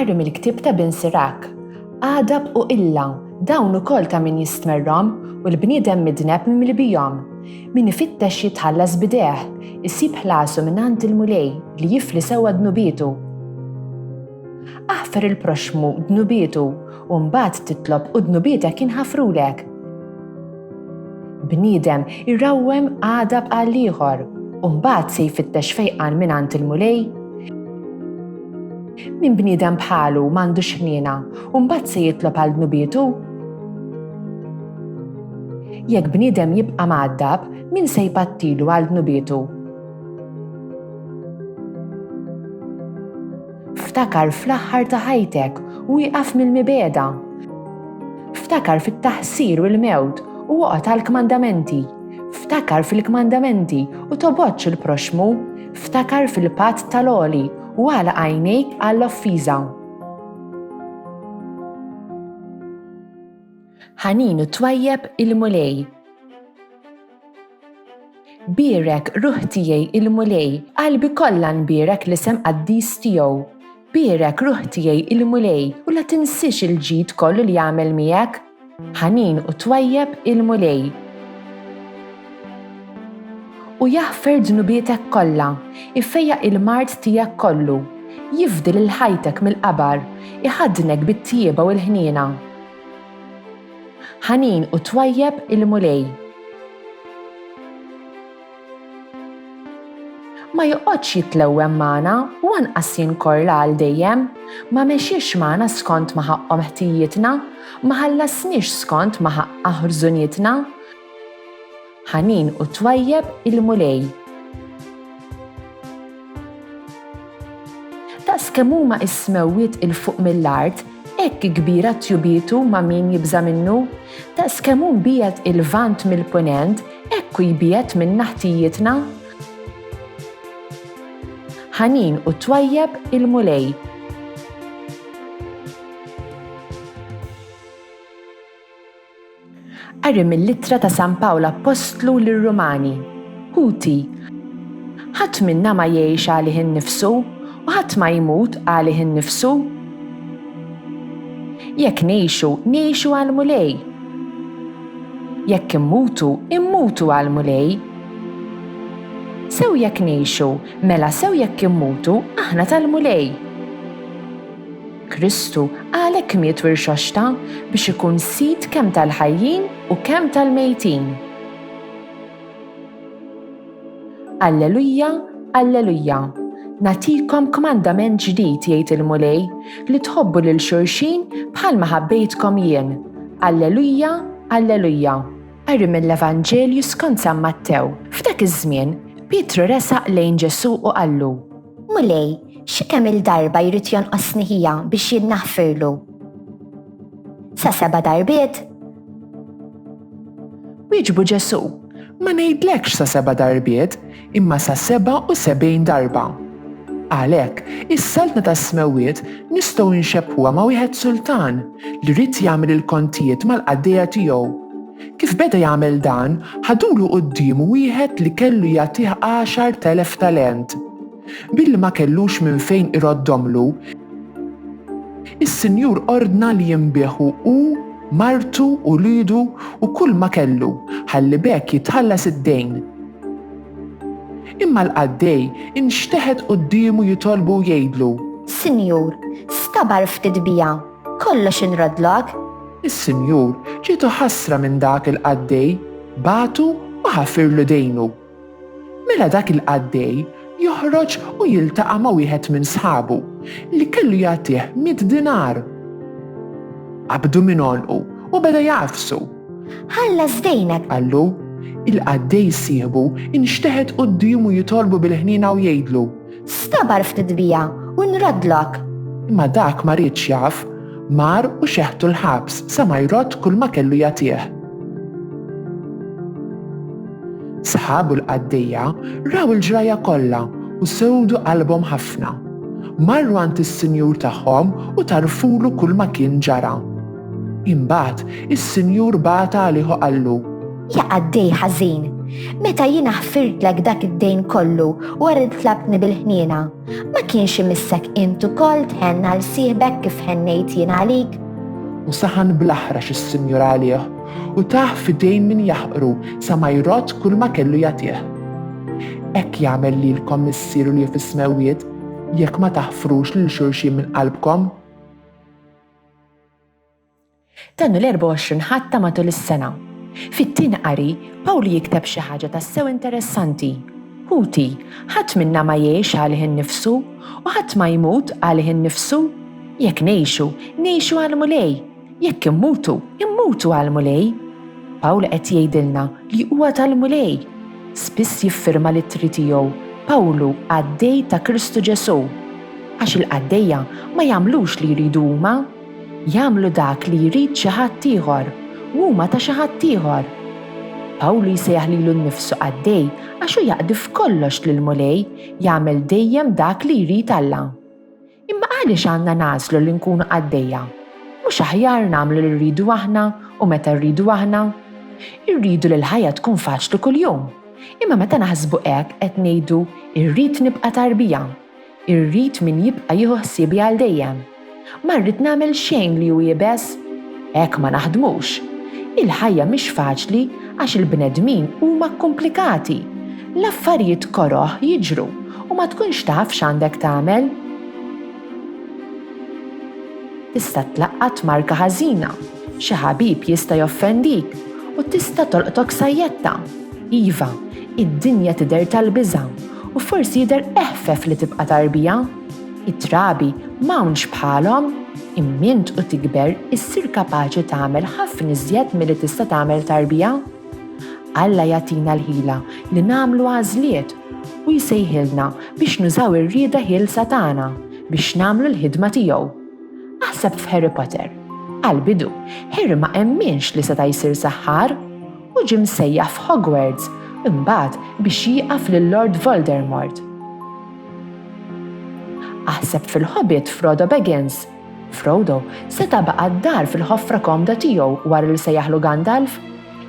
Qari mill-ktieb ta' bin Sirak. Għadab u illa dawn ukoll ta' min jistmerrom u l-bniedem midneb mill-bijom. Min ifittex jitħallas bideħ, isib ħlasu minnant il-mulej li jifli sewa dnubietu. Aħfer il-proxmu dnubietu u mbagħad titlob u dnubietek jinħafrulek. Bniedem irrawwem għadab għal ieħor u mbagħad se jfittex fejqan minnant il-mulej. Min bniedem bħalu m'għandux ħniena u mbagħad se jitlob għal dnubietu. Jekk bniedem jibqa' mgħaddab, min se jpattilu għal dnubietu? Ftakar fl-aħħar ta' ħajtek u jieqaf mill-mibeda. Ftakar fit-taħsir u l-mewt u waqgħod għall-kmandamenti. Ftakar fil-kmandamenti u toboġġ il-proxmu. Ftakar fil-patt tal-għoli u għala għajnejk għall-offiża. Ħanin u twajjeb il-mulej. Birek ruħ tiegħi il-mulej, qalbi kollha nbierek l-isem qaddis tiegħu. Birek ruħ tiegħi il-mulej u la tinsix il-ġid kollu li jagħmel miegħek. Ħanin u twajjeb il-mulej. U jaħfer dnubietek kollha, ifejjaq il-mard tiegħek kollu, jifdil il-ħajtek mill-qabar, iħaddnek bit-tjieba u l-ħniena. Ħanin u twajjeb il-mulej. Ma joqgħodx jitlewwem magħna u anqas jinkorla għal dejjem, ma mexiex magħna skont ma ħaqqhom ħtijietna, ma ħallasniex skont ma ħaqqa ħrużunietna. Ħanin u twajjeb il-mulej. Daqs kemm huma s-smewwiet il-fuq mill-art, hekk kbira tjubietu ma' min jibża minnu, daqs kemm hu biegħed il-vant mill-punent, hekk jbiegħed minn naħtijietna. Ħanin u twajjeb il-mulej. Qari mill-littra ta' San Pawl Apostlu lir-Rumani. Ħuti, ħadd minna ma jgħix għalih innifsu u ħadd ma jmut għalih innifsu. Jekk ngħixu għall-mulej. Jekk immutu għall-mulej. Sew jekk ngħixu, mela sew jekk immutu aħna tal-mulej. Kristu għalhekk miet wirxoxta biex ikun sit kemm tal-ħajjin u kemm tal-mejtin. Alleluja, alleluja. Nagħtikom kmandament ġdid jgħid il-mulej li tħobbu lil xulxin bħalma ħabbejtkom jien. Alleluja, alleluja. Qari mill-Evanġelju skont San Mattew. F'dak iż-żmien Pietru resaq lejn Ġesu u qallu: Mulej, xi kemm il-darba jrid jonqos nieħija biex jinnaħfirlu? Sa 7 darbiet? Wieġbu Ġesu: Ma ngħidlekx sa 7 darbiet, imma sa 77 darba. Għalhekk, is-saltna tas-smewwiet nistgħu nxebbħuha ma' wieħed sultan li rid jagħmel il-kontijiet mal-qaddejja tiegħu. Kif beda jagħmel dan, ħadulu qudiemu wieħed li kellu jagħtih 10,000 talent. Billi ma kellux minn fejn iroddhomlu, is-Sinjur ordna li jinbieħu u martu u lidu u kull ma kellu, ħalli bekk jitħallas id-dejn. Imma l-qaddej inxteħed qudiemu jitolbu jgħidlu: Sinjur, stabar ftit bija, kollox inrodlok. Is-Sinjur ġietu ħasra minn dak il-qaddej, batu u ħafirlu dejnu. Mela dak il-qaddej joħroġ u jiltaqa' ma' wieħed minn sħabu li kellu jagħtih 100 dinar. Qabdu minn għolqu u beda jafsu. Ħallas dejnek. Qallu, il-qaddej sieħbu inxteħed qudiemu jitolbu bil-ħnina u jgħidlu: Stabar ftit bija u nrodlok. Imma dak ma rridx jaf, mar u xeħtu l-ħabs sa ma jrott kull ma kellu jagħtih. Sħabu l-qaddejja raw il-ġraja kollha u sewdu qalbhom ħafna. Marru għand is-Sinjur tagħhom u tarfulu kull ma kien ġara. Imbagħad is-Sinjur bata għalih u qallu: Ja qaddej ħażin, Meta jina ħfirtlek dak id-dejn kollu u għarid tlabni bil-ħniena, ma kienx imissek intu kol tħenna l-sieħbek kif ħennejt jien għalik? U saħan blaħra xis-sinjur għalih u taħ fidejn min jaħqru sa ma jrot kull ma kellu jagħtih. Hekk jagħmel lilkom missieru li fis-smewiet jekk ma taħfrux lil xulxin minn qalbkom. Tannu l-24 ħatta matul is-sena. Fit-tieni qari, Pawlu jikteb xi ħaġa tassew interessanti. Huti, ħadd minna ma jgħix għalih innifsu u ħadd ma jmut għalih innifsu. Jekk ngħixu għal mulej. Jekk immutu għal mulej. Pawlu qed jgħidilna li huwa tal-mulej. Spiss jiffirma l-ittri tiegħu Pawlu għaddej ta' Kristu Ġesu. Għax il-għaddejja ma jagħmlux li jridu huma, jagħmlu dak li jrid xi ħadd ieħor u huma ta' xi ħadd ieħor. Pawlu jsejjaħ lilu nnifsu għaddej għax hu jaqdif kollox lil mulej jagħmel dejjem dak li jrid Alla. Imma għaliex għandna nażlu li nkunu għaddejja? Mhux aħjar nagħmlu li rridu aħna u meta rridu aħna? Irridu li l-ħajja tkun faċli kuljum. Imma meta naħsbu hekk qed ngħidu irrid nibqa' tarbija, irrid min jibqa' jieħu ħsiebi għal dejjem. Ma rrid nagħmel xejn li hu jibes, hekk ma naħdmux. Il-ħajja mhix faċli għax il-bnedmin huma komplikati. L-affarijiet koroħ jiġru u ma tkunx taf x'għandek tagħmel. Tista' tlaqqat marka ħażina, xi ħabib jista' joffendik u tista' tolqtok sajjetta. Iva, id-dinja tidher tal-biża' u forsi jidher eħfef li tibqa' tarbija. It-trabi m'hawnx bħalhom, immint u tikber issir kapaċi tagħmel ħafna iżjed milli tista' tagħmel tarbija. Alla jagħtina l-ħila li nagħmlu għażliet u jsejħilna biex nużaw ir-rieda ħielsa tagħna biex nagħmlu l-ħidma tiegħu. Aħseb f'Harry Potter. Għal-bidu, Harry ma emminx li seta' jsir saħħar u ġie msejjaħ f'Hogwarts imbagħad biex jieqaf lil Lord Voldemort. Aħseb fil-Hobbit Frodo Baggins. Frodo seta' baqa' d-dar fil-ħofra komda tiegħu wara li sejjaħlu Gandalf,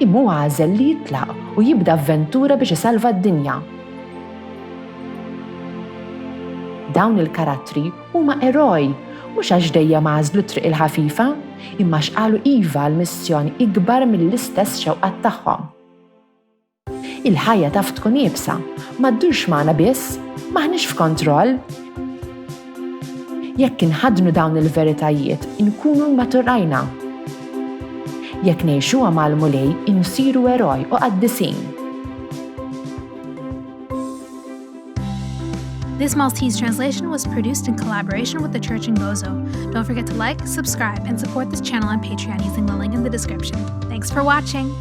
imma hu għażel li jitlaq u jibda avventura biex isalva d-dinja. Dawn il-karattri huma eroj, mhux għax dejjem għażlu triq il-ħafifa, imma x'qalu iva l-missjoni ikbar mill-istess xewqat tagħhom. Il-ħajja taf tkun jibsa, ma ddurx magħna biss, m'aħniex f'kontroll. Jekk inħadnu dawn il-veritajiet, inkunu maturajna. Jekk ngħixuha mal-mulej, insiru eroj u qaddisin. This Maltese translation was produced in collaboration with the Church in Gozo. Don't forget to like, subscribe, and support this channel on Patreon using the link in the description. Thanks for watching!